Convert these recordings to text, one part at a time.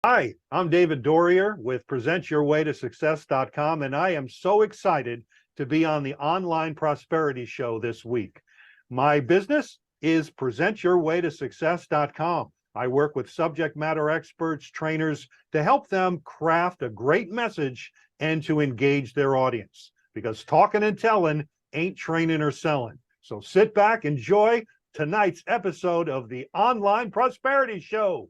Hi, I'm David Doerrier with PresentYourWayToSuccess.com, and I am so excited to be on the Online Prosperity Show this week. My business is PresentYourWayToSuccess.com. I work with subject matter experts, trainers, to help them craft a great message and to engage their audience, because talking and telling ain't training or selling. So sit back, enjoy tonight's episode of the Online Prosperity Show.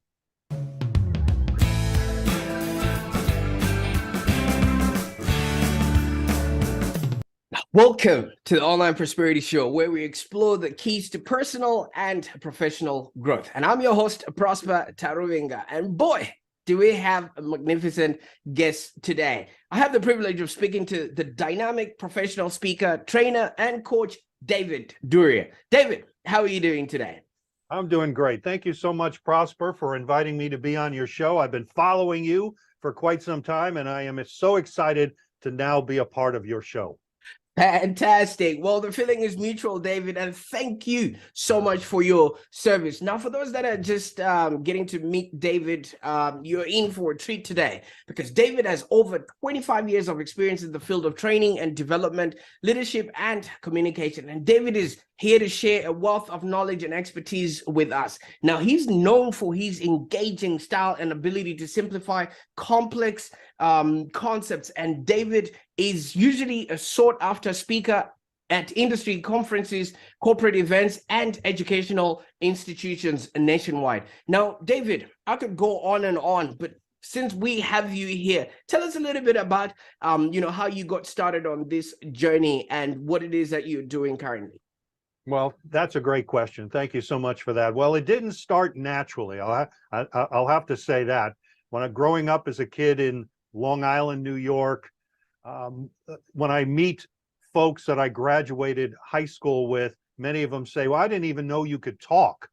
Welcome to the Online Prosperity Show, where we explore the keys to personal and professional growth. And I'm your host, Prosper Taruvinga. And boy, do we have a magnificent guest today. I have the privilege of speaking to the dynamic professional speaker, trainer, and coach, David Doerrier. David, how are you doing today? I'm doing great. Thank you so much, Prosper, for inviting me to be on your show. I've been following you for quite some time, and I am so excited to now be a part of your show. Fantastic. Well, the feeling is mutual, David, and thank you so much for your service. Now, for those that are just getting to meet David, you're in for a treat today, because David has over 25 years of experience in the field of training and development, leadership, and communication. And David is here to share a wealth of knowledge and expertise with us. Now, he's known for his engaging style and ability to simplify complex concepts. And David is usually a sought-after speaker at industry conferences, corporate events, and educational institutions nationwide. Now, David, I could go on, but since we have you here, tell us a little bit about how you got started on this journey and what it is that you're doing currently. Well, that's a great question. Thank you so much for that. Well, it didn't start naturally. I'll have to say that. Growing up as a kid in Long Island, New York, when I meet folks that I graduated high school with, many of them say, well, I didn't even know you could talk,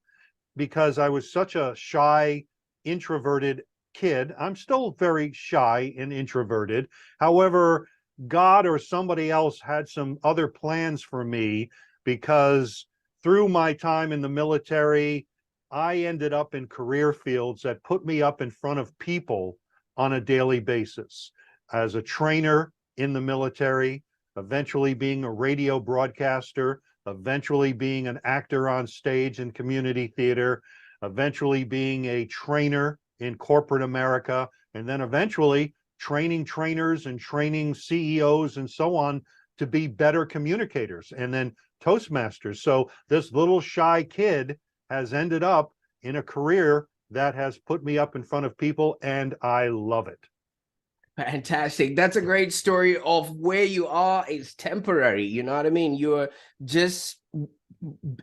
because I was such a shy, introverted kid. I'm still very shy and introverted. However, God or somebody else had some other plans for me, because through my time in the military, I ended up in career fields that put me up in front of people on a daily basis. As a trainer in the military, eventually being a radio broadcaster, eventually being an actor on stage in community theater, eventually being a trainer in corporate America, and then eventually training trainers and training CEOs and so on to be better communicators, and then Toastmasters. So this little shy kid has ended up in a career that has put me up in front of people, and I love it. Fantastic. That's a great story of where you are is temporary. You know what I mean? You're just,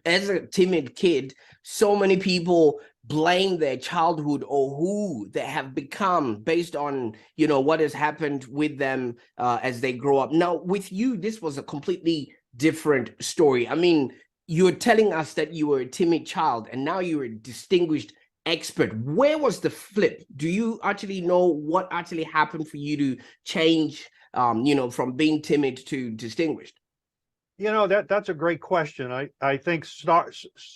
as a timid kid, so many people blame their childhood or who they have become based on, what has happened with them as they grow up. Now, with you, this was a completely different story. I mean, you're telling us that you were a timid child and now you're a distinguished expert. Where was the flip? Do you actually know what actually happened for you to change, from being timid to distinguished? That's a great question. I think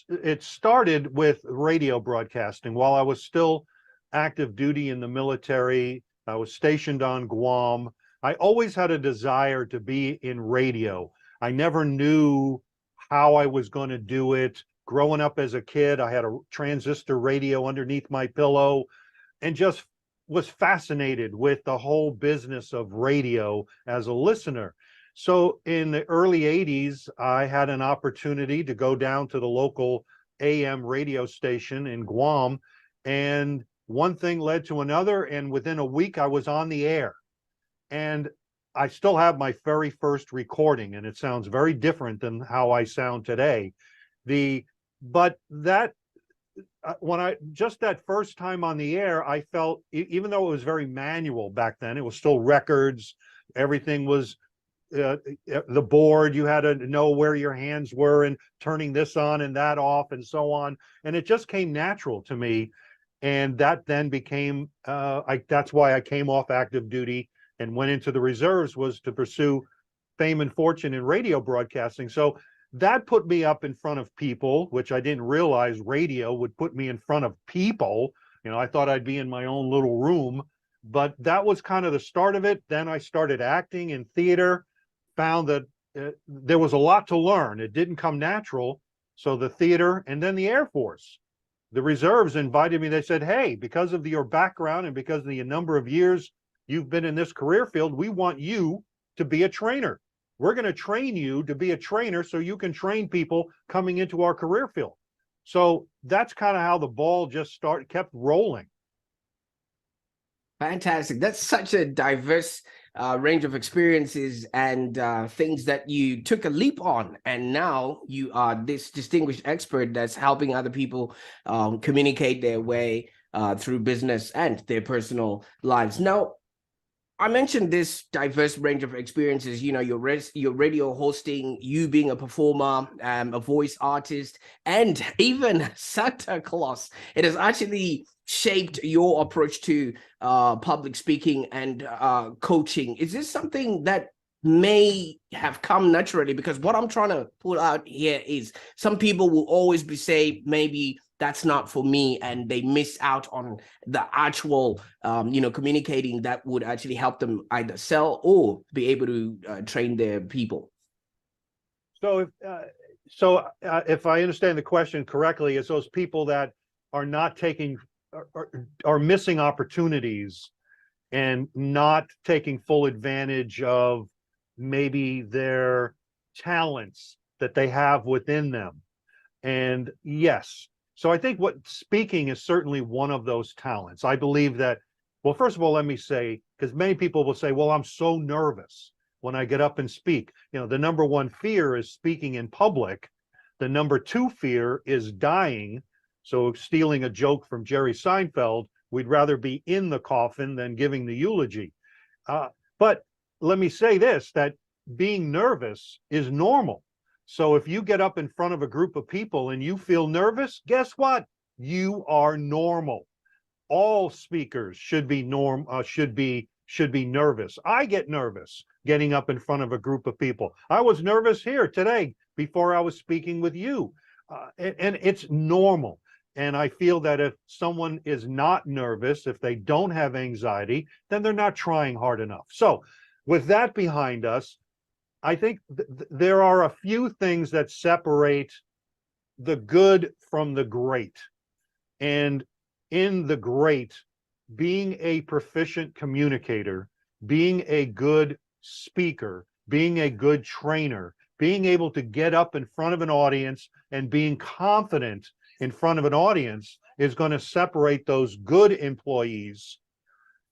it started with radio broadcasting. While I was still active duty in the military, I was stationed on Guam. I always had a desire to be in radio. I never knew how I was going to do it. Growing up as a kid, I had a transistor radio underneath my pillow and just was fascinated with the whole business of radio as a listener. So in the early 80s, I had an opportunity to go down to the local AM radio station in Guam, and one thing led to another, and within a week I was on the air. And I still have my very first recording, and it sounds very different than how I sound today. But that that first time on the air, I felt, even though it was very manual back then, it was still records, everything was the board, you had to know where your hands were and turning this on and that off and so on. And it just came natural to me. And that then became, that's why I came off active duty and went into the reserves, was to pursue fame and fortune in radio broadcasting. So that put me up in front of people, which I didn't realize radio would put me in front of people. I thought I'd be in my own little room, but that was kind of the start of it. Then I started acting in theater, found that there was a lot to learn. It didn't come natural. So the theater and then the Air Force, the reserves invited me. They said, hey, because of your background and because of the number of years you've been in this career field, we want you to be a trainer. We're going to train you to be a trainer so you can train people coming into our career field. So that's kind of how the ball just kept rolling. Fantastic. That's such a diverse range of experiences and things that you took a leap on. And now you are this distinguished expert that's helping other people communicate their way through business and their personal lives. Now, I mentioned this diverse range of experiences, your radio hosting, you being a performer, a voice artist, and even Santa Claus. It has actually shaped your approach to public speaking and coaching. Is this something that may have come naturally? Because what I'm trying to pull out here is some people will always be saying, maybe that's not for me, and they miss out on the actual communicating that would actually help them either sell or be able to train their people. So if I understand the question correctly, it's those people that are not taking are missing opportunities and not taking full advantage of maybe their talents that they have within them. And yes, so I think what speaking is certainly one of those talents. I believe that, well, first of all, let me say, because many people will say, well, I'm so nervous when I get up and speak. The number one fear is speaking in public. The number two fear is dying. So stealing a joke from Jerry Seinfeld, we'd rather be in the coffin than giving the eulogy. But let me say this, that being nervous is normal. So if you get up in front of a group of people and you feel nervous, guess what? You are normal. All speakers should be nervous. I get nervous getting up in front of a group of people. I was nervous here today before I was speaking with you. And it's normal. And I feel that if someone is not nervous, if they don't have anxiety, then they're not trying hard enough. So with that behind us, I think there are a few things that separate the good from the great. And in the great, being a proficient communicator, being a good speaker, being a good trainer, being able to get up in front of an audience and being confident in front of an audience is going to separate those good employees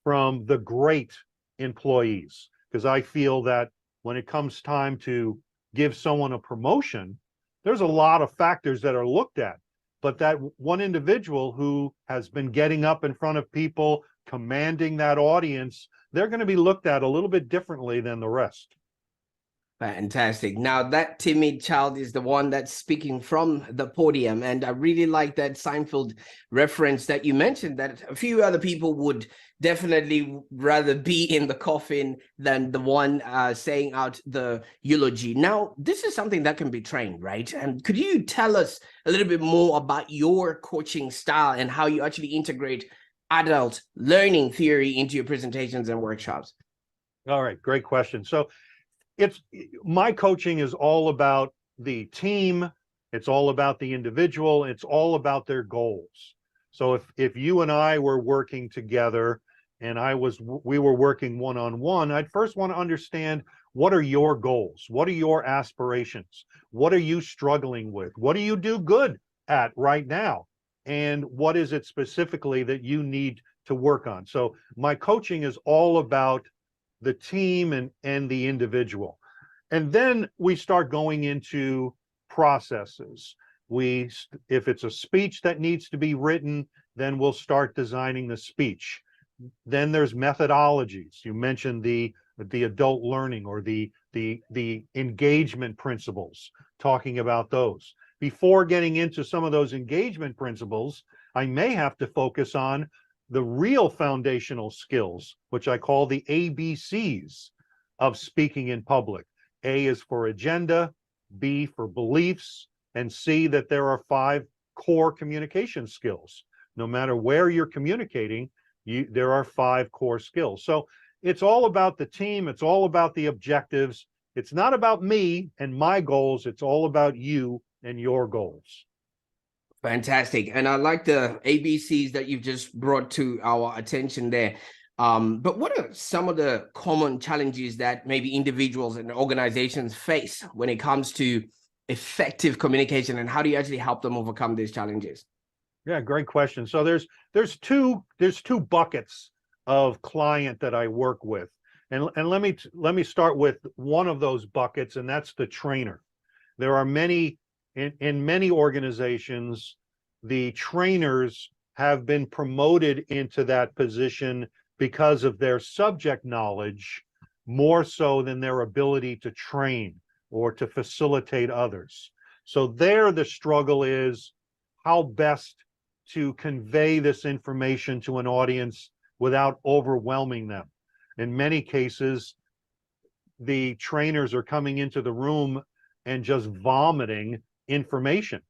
from the great employees. Because I feel that when it comes time to give someone a promotion, there's a lot of factors that are looked at. But that one individual who has been getting up in front of people, commanding that audience, they're going to be looked at a little bit differently than the rest. Fantastic. Now that timid child is the one that's speaking from the podium. And I really like that Seinfeld reference that you mentioned, that a few other people would definitely rather be in the coffin than the one saying out the eulogy. Now, this is something that can be trained, right? And could you tell us a little bit more about your coaching style and how you actually integrate adult learning theory into your presentations and workshops? All right, great question. So my coaching is all about the team. It's all about the individual. It's all about their goals. So if you and I were working together and we were working one-on-one, I'd first want to understand, what are your goals? What are your aspirations? What are you struggling with? What do you do good at right now? And what is it specifically that you need to work on? So my coaching is all about the team and the individual. And then we start going into processes. If it's a speech that needs to be written, then we'll start designing the speech. Then there's methodologies. You mentioned the adult learning or the engagement principles, talking about those. Before getting into some of those engagement principles, I may have to focus on the real foundational skills, which I call the ABCs of speaking in public. A is for agenda, B for beliefs, and C that there are 5 core communication skills. no matter where you're communicating, there are 5 core skills. So it's all about the team. It's all about the objectives. It's not about me and my goals. It's all about you and your goals. Fantastic. And I like the ABCs that you've just brought to our attention there. But what are some of the common challenges that maybe individuals and organizations face when it comes to effective communication, and how do you actually help them overcome these challenges? Yeah, great question. So there's two buckets of client that I work with. And let me start with one of those buckets, and that's the trainer. There are many in many organizations, the trainers have been promoted into that position because of their subject knowledge, more so than their ability to train or to facilitate others. So there, the struggle is how best to convey this information to an audience without overwhelming them. In many cases, the trainers are coming into the room and just vomiting information,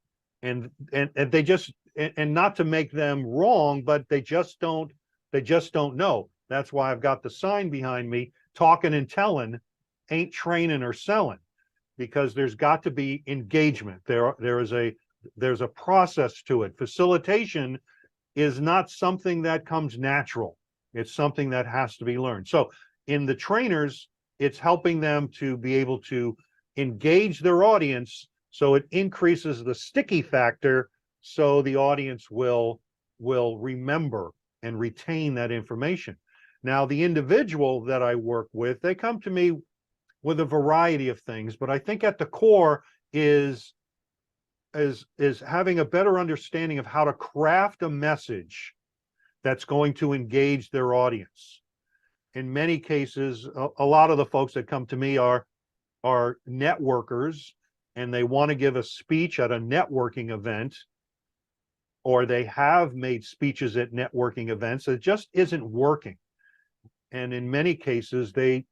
and they just, and not to make them wrong, but they just don't know. That's why I've got the sign behind me: talking and telling ain't training or selling, because there's got to be engagement. There's a process to it. Facilitation is not something that comes natural. It's something that has to be learned. So in the trainers, it's helping them to be able to engage their audience, so it increases the sticky factor, so the audience will remember and retain that information. Now, the individual that I work with, they come to me with a variety of things, but I think at the core is having a better understanding of how to craft a message that's going to engage their audience. In many cases, a lot of the folks that come to me are networkers, and they want to give a speech at a networking event, or they have made speeches at networking events. It just isn't working. And in many cases, they're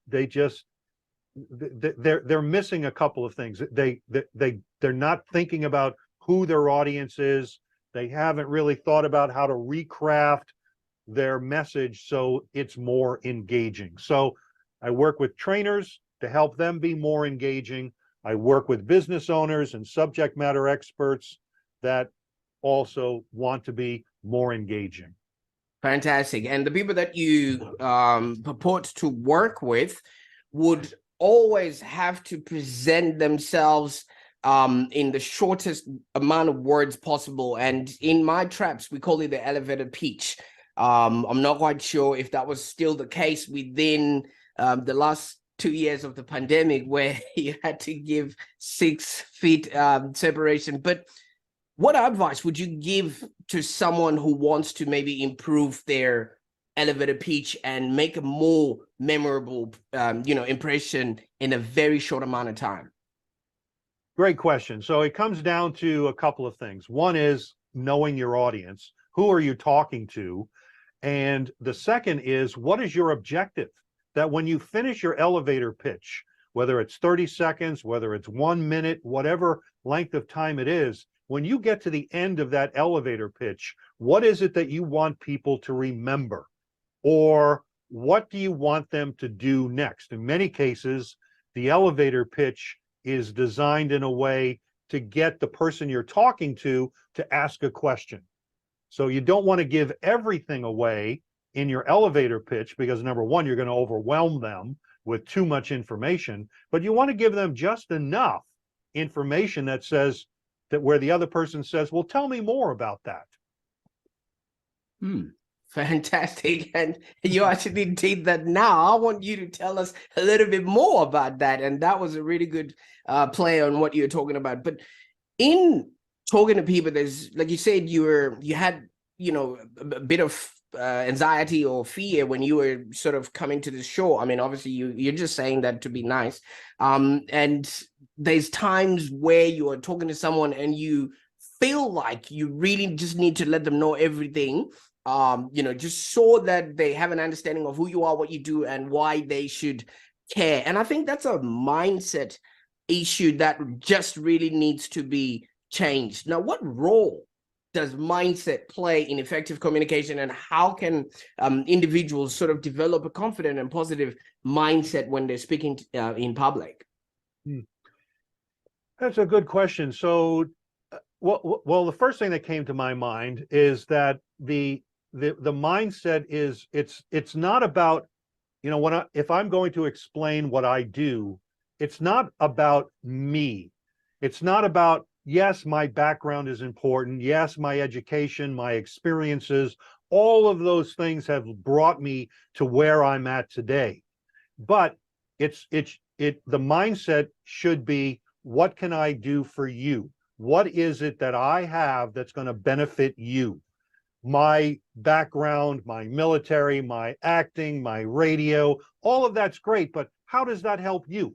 missing a couple of things. They're not thinking about who their audience is. They haven't really thought about how to recraft their message so it's more engaging. So I work with trainers to help them be more engaging. I work with business owners and subject matter experts that also want to be more engaging. Fantastic. And the people that you purport to work with would always have to present themselves in the shortest amount of words possible. And in my traps, we call it the elevator pitch. I'm not quite sure if that was still the case within the last 2 years of the pandemic, where you had to give 6 feet separation. But what advice would you give to someone who wants to maybe improve their elevator pitch and make a more memorable, impression in a very short amount of time? Great question. So it comes down to a couple of things. One is knowing your audience. Who are you talking to? And the second is, what is your objective? That when you finish your elevator pitch, whether it's 30 seconds, whether it's 1 minute, whatever length of time it is, when you get to the end of that elevator pitch, what is it that you want people to remember? Or what do you want them to do next? In many cases, the elevator pitch is designed in a way to get the person you're talking to ask a question. So you don't want to give everything away in your elevator pitch, because number one, you're going to overwhelm them with too much information, but you want to give them just enough information that says that, where the other person says, well, tell me more about that. Fantastic. And you actually did that. Now I want you to tell us a little bit more about that. And that was a really good play on what you're talking about. But in talking to people, there's, like you said, you had a bit of anxiety or fear when you were sort of coming to the show. I mean, obviously you're just saying that to be nice. And there's times where you are talking to someone and you feel like you really just need to let them know everything, just so that they have an understanding of who you are, what you do, and why they should care. And I think that's a mindset issue that just really needs to be changed. Now, what role does mindset play in effective communication, and how can individuals sort of develop a confident and positive mindset when they're speaking in public? That's a good question. So, well, the first thing that came to my mind is that the mindset is it's not about, if I'm going to explain what I do, it's not about me. It's not about, yes, my background is important. Yes, my education, my experiences, all of those things have brought me to where I'm at today. But the mindset should be, what can I do for you? What is it that I have that's going to benefit you? My background, my military, my acting, my radio, all of that's great, but how does that help you?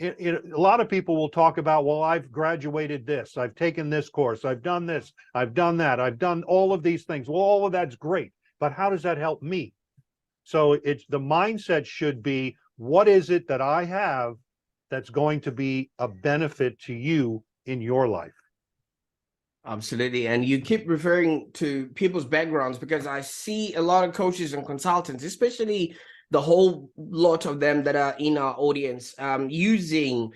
A lot of people will talk about, well, I've graduated this, I've taken this course, I've done this, I've done that, I've done all of these things. Well, all of that's great, but how does that help me? So the mindset should be, what is it that I have that's going to be a benefit to you in your life? Absolutely. And you keep referring to people's backgrounds, because I see a lot of coaches and consultants, especially the whole lot of them that are in our audience, using,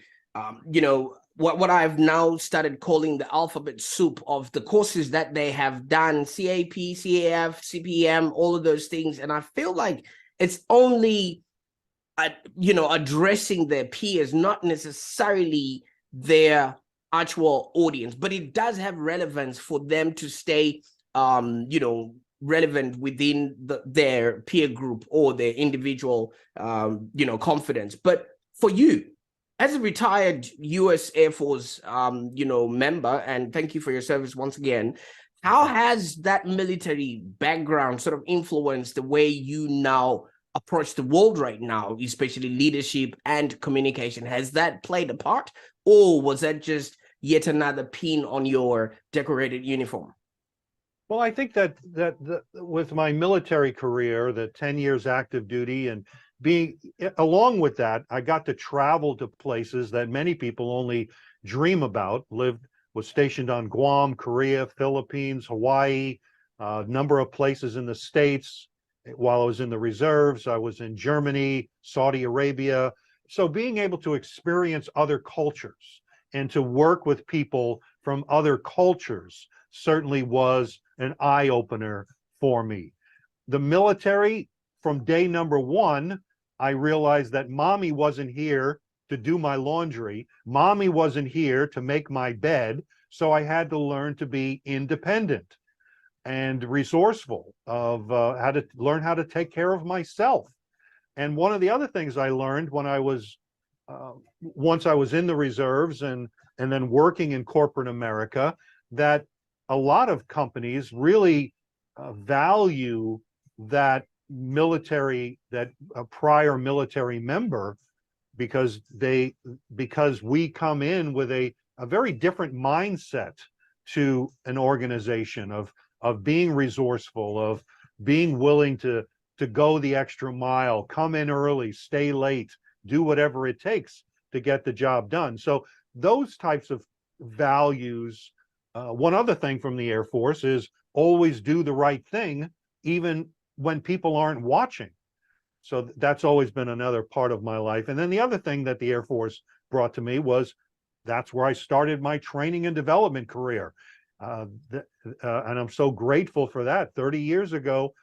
what I've now started calling the alphabet soup of the courses that they have done, CAP, CAF, CPM, all of those things. And I feel like it's only, addressing their peers, not necessarily their actual audience, but it does have relevance for them to stay, relevant within their peer group or their individual, confidence. But for you, as a retired U.S. Air Force, member, and thank you for your service once again, how has that military background sort of influenced the way you now approach the world right now, especially leadership and communication? Has that played a part, or was that just yet another pin on your decorated uniform? Well, I think that with my military career, the 10 years active duty, and along with that, I got to travel to places that many people only dream about. Was stationed on Guam, Korea, Philippines, Hawaii, a number of places in the States. While I was in the reserves, I was in Germany, Saudi Arabia. So being able to experience other cultures and to work with people from other cultures certainly was an eye-opener for me. The military, from day number one, I realized that mommy wasn't here to do my laundry. Mommy wasn't here to make my bed. So I had to learn to be independent and resourceful, of how to learn how to take care of myself. And one of the other things I learned when I was, once I was in the reserves and then working in corporate America, that a lot of companies really value that prior military member, because we come in with a very different mindset to an organization of being resourceful, of being willing to go the extra mile, come in early, stay late, do whatever it takes to get the job done. So those types of values. One other thing from the Air Force is always do the right thing, even when people aren't watching. So that's always been another part of my life. And then the other thing that the Air Force brought to me was, that's where I started my training and development career. And I'm so grateful for that. 30 years ago,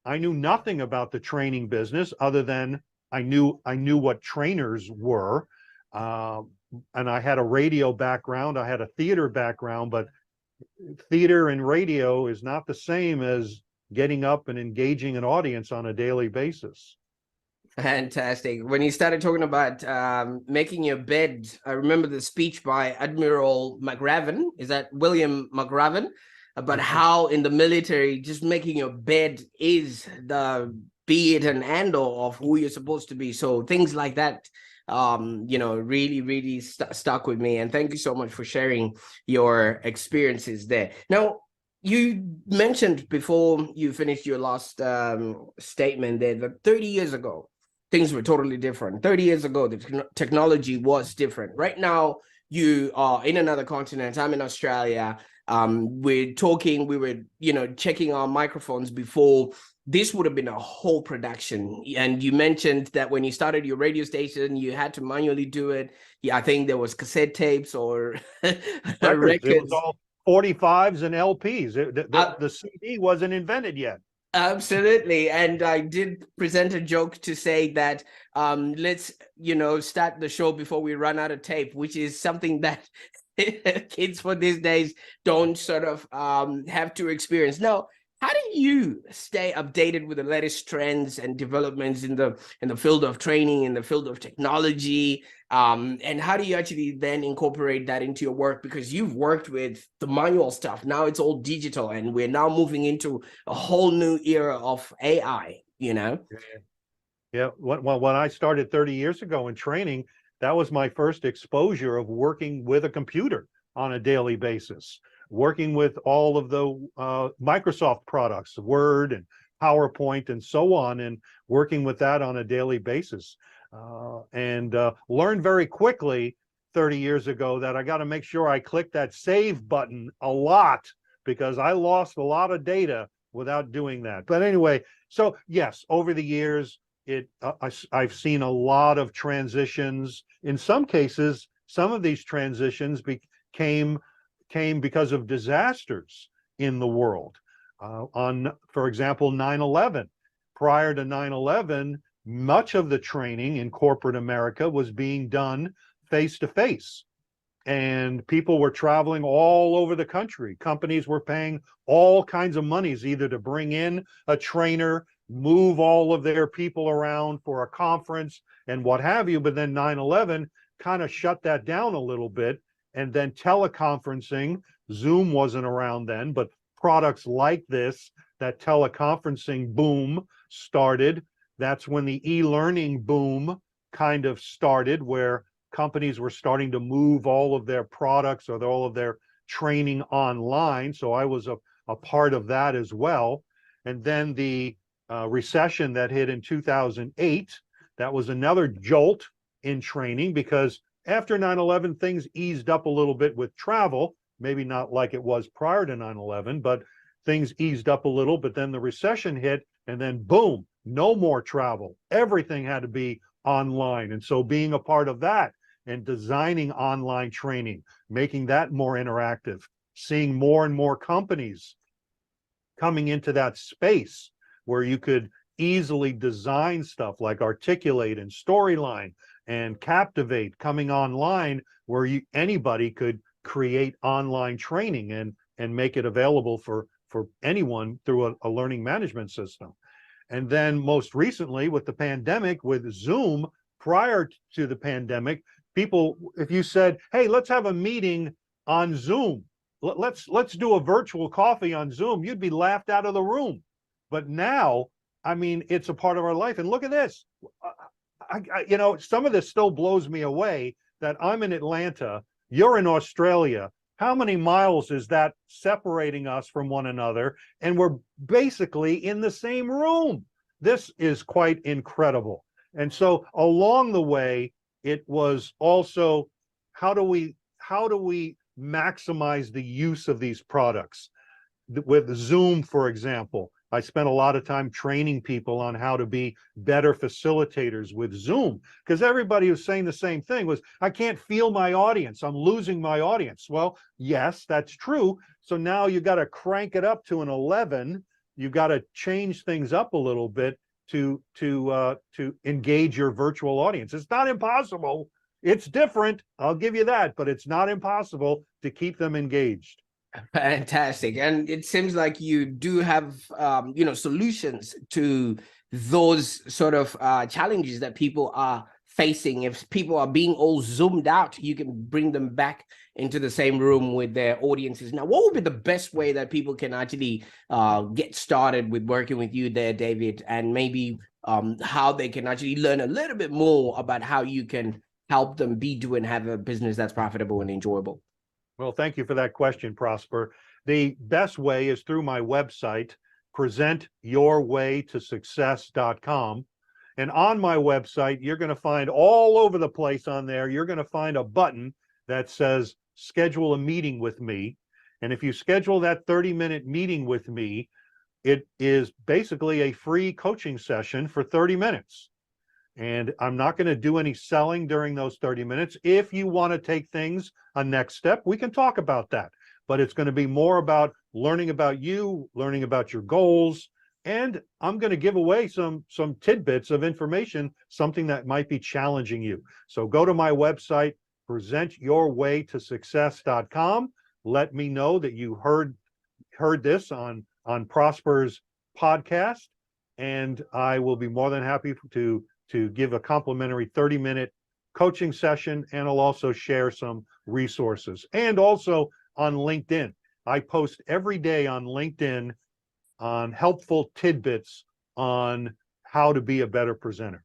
I knew nothing about the training business other than I knew what trainers were. And I had a radio background, I had a theater background, but theater and radio is not the same as getting up and engaging an audience on a daily basis. Fantastic. When you started talking about making your bed, I remember the speech by Admiral McRaven. Is that William McRaven? About how in the military, just making your bed is the be it and end all of who you're supposed to be. So things like that, really stuck with me. And thank you so much for sharing your experiences there. Now, you mentioned before you finished your last statement there that 30 years ago, things were totally different. 30 years ago, the technology was different. Right now, you are in another continent. I'm in Australia. we're talking, we were, checking our microphones before. This would have been a whole production. And you mentioned that when you started your radio station, you had to manually do it. Yeah, I think there was cassette tapes or Records. It was records. all 45s and LPs. Uh, The CD wasn't invented yet. Absolutely. And I did present a joke to say that let's, start the show before we run out of tape, which is something that kids for these days don't sort of have to experience. Now, how do you stay updated with the latest trends and developments in the field of training, in the field of technology? And how do you actually then incorporate that into your work? Because you've worked with the manual stuff. Now it's all digital, and we're now moving into a whole new era of AI, Yeah. When I started 30 years ago in training, that was my first exposure of working with a computer on a daily basis, working with all of the Microsoft products, Word and PowerPoint and so on, and working with that on a daily basis. And learned very quickly 30 years ago that I got to make sure I click that save button a lot, because I lost a lot of data without doing that. But anyway, so yes, over the years, I've seen a lot of transitions. In some cases, some of these transitions came because of disasters in the world. For example, 9/11. Prior to 9/11, much of the training in corporate America was being done face to face. And people were traveling all over the country. Companies were paying all kinds of monies either to bring in a trainer, move all of their people around for a conference and what have you. But then 9/11 kind of shut that down a little bit. And then teleconferencing, Zoom wasn't around then, but products like this, that teleconferencing boom started. That's when the e-learning boom kind of started, where companies were starting to move all of their products or all of their training online. So I was a part of that as well. And then the recession that hit in 2008, that was another jolt in training, because after 9/11, things eased up a little bit with travel, maybe not like it was prior to 9/11, but things eased up a little. But then the recession hit, and then boom, no more travel. Everything had to be online. And so being a part of that and designing online training, making that more interactive, seeing more and more companies coming into that space where you could easily design stuff like Articulate and Storyline and Captivate coming online, where anybody could create online training and make it available for anyone through a learning management system. And then most recently with the pandemic, with Zoom, prior to the pandemic, people, if you said, hey, let's have a meeting on Zoom, let's do a virtual coffee on Zoom, you'd be laughed out of the room. But now, I mean, it's a part of our life. And look at this. Some of this still blows me away that I'm in Atlanta, you're in Australia. How many miles is that separating us from one another? And we're basically in the same room. This is quite incredible. And so along the way, it was also, how do we maximize the use of these products? With Zoom, for example, I spent a lot of time training people on how to be better facilitators with Zoom, because everybody was saying the same thing, was, I can't feel my audience, I'm losing my audience. Well, yes, that's true. So now you got to crank it up to an 11. You got to change things up a little bit to engage your virtual audience. It's not impossible. It's different, I'll give you that, but it's not impossible to keep them engaged. Fantastic. And it seems like you do have, solutions to those sort of challenges that people are facing. If people are being all zoomed out, you can bring them back into the same room with their audiences. Now, what would be the best way that people can actually get started with working with you there, David, and maybe how they can actually learn a little bit more about how you can help them do and have a business that's profitable and enjoyable? Well, thank you for that question, Prosper. The best way is through my website, presentyourwaytosuccess.com. And on my website, you're going to find all over the place on there, you're going to find a button that says schedule a meeting with me. And if you schedule that 30-minute meeting with me, it is basically a free coaching session for 30 minutes. And I'm not going to do any selling during those 30 minutes. If you want to take things a next step, we can talk about that. But it's going to be more about learning about you, learning about your goals, and I'm going to give away some tidbits of information, something that might be challenging you. So go to my website, presentyourwaytosuccess.com. Let me know that you heard this on Prosper's podcast, and I will be more than happy to give a complimentary 30-minute coaching session, and I'll also share some resources. And also on LinkedIn. I post every day on LinkedIn on helpful tidbits on how to be a better presenter.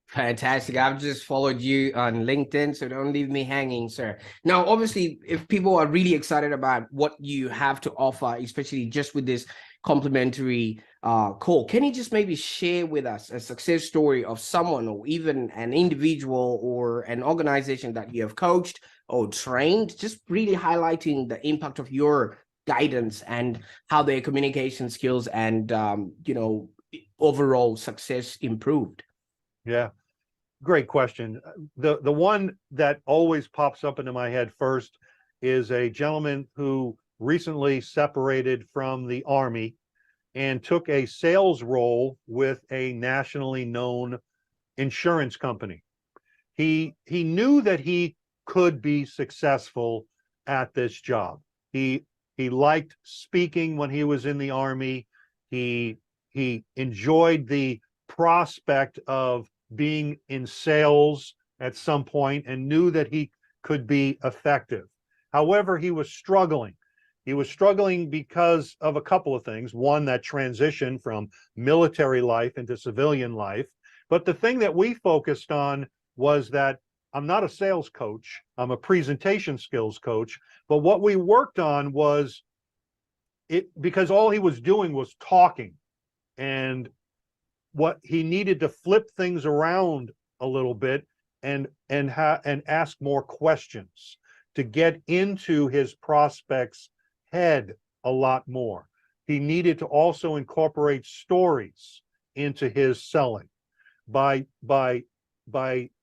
Fantastic. I've just followed you on LinkedIn, so don't leave me hanging, sir. Now, obviously, if people are really excited about what you have to offer, especially just with this complimentary call, can you just maybe share with us a success story of someone or even an individual or an organization that you have coached or trained, just really highlighting the impact of your guidance and how their communication skills and overall success improved? Yeah. Great question. The one that always pops up into my head first is a gentleman who recently separated from the Army and took a sales role with a nationally known insurance company. He knew that he could be successful at this job. He liked speaking when he was in the Army. He enjoyed the prospect of being in sales at some point and knew that he could be effective. However, he was struggling. He was struggling because of a couple of things. One, that transition from military life into civilian life. But the thing that we focused on was that I'm not a sales coach. I'm a presentation skills coach. But what we worked on was because all he was doing was talking, and what he needed to flip things around a little bit and ask more questions to get into his prospect's head a lot more. He needed to also incorporate stories into his selling. By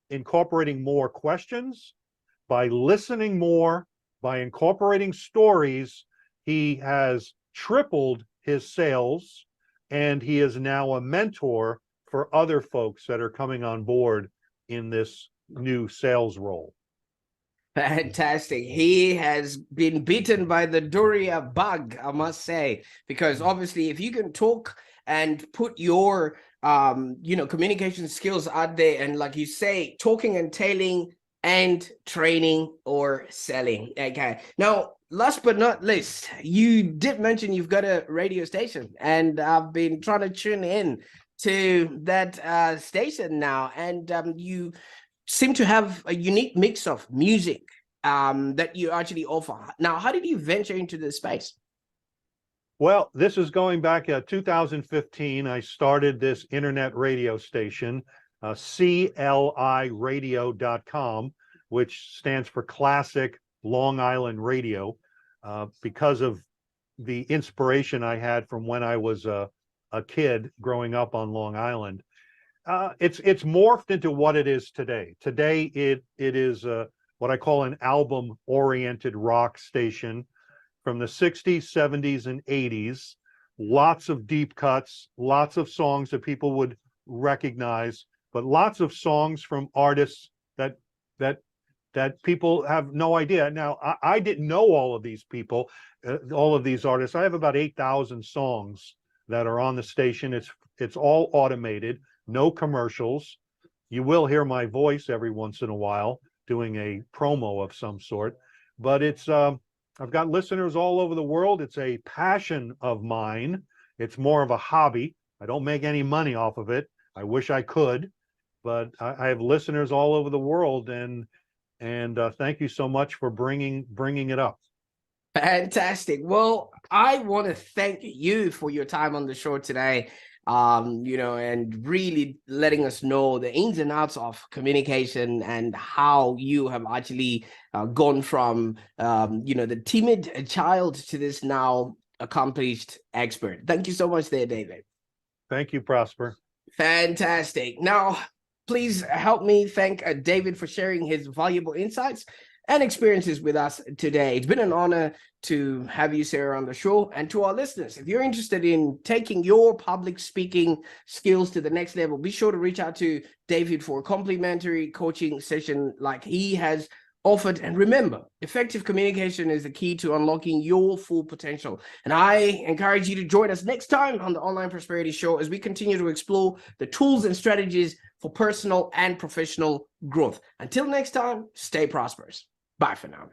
incorporating more questions, by listening more, by incorporating stories, he has tripled his sales, and he is now a mentor for other folks that are coming on board in this new sales role. Fantastic. He has been bitten by the Doerrier bug, I must say, because obviously if you can talk and put your communication skills out there, and like you say, talking and telling and training or selling. Okay. Now, last but not least, you did mention you've got a radio station, and I've been trying to tune in to that station now, and you seem to have a unique mix of music that you actually offer. Now, how did you venture into this space? Well, this is going back 2015. I started this internet radio station, CLIradio.com, which stands for Classic Long Island Radio, because of the inspiration I had from when I was a kid growing up on Long Island. It's morphed into what it is today. Today, it is what I call an album-oriented rock station from the 60s, 70s, and 80s. Lots of deep cuts, lots of songs that people would recognize, but lots of songs from artists that people have no idea. Now, I didn't know all of these people, all of these artists. I have about 8,000 songs that are on the station. It's all automated, no commercials. You will hear my voice every once in a while doing a promo of some sort, but it's I've got listeners all over the world. It's a passion of mine. It's more of a hobby. I don't make any money off of it. I wish I could, but I have listeners all over the world, and thank you so much for bringing it up. Fantastic. Well, I want to thank you for your time on the show today. and really letting us know the ins and outs of communication and how you have actually gone from, the timid child to this now accomplished expert. Thank you so much there, David. Thank you, Prosper. Fantastic. Now, please help me thank David for sharing his valuable insights and experiences with us today. It's been an honor to have you, Sarah, on the show. And to our listeners, if you're interested in taking your public speaking skills to the next level, be sure to reach out to David for a complimentary coaching session like he has offered. And remember, effective communication is the key to unlocking your full potential. And I encourage you to join us next time on the Online Prosperity Show as we continue to explore the tools and strategies for personal and professional growth. Until next time, stay prosperous. Bye for now.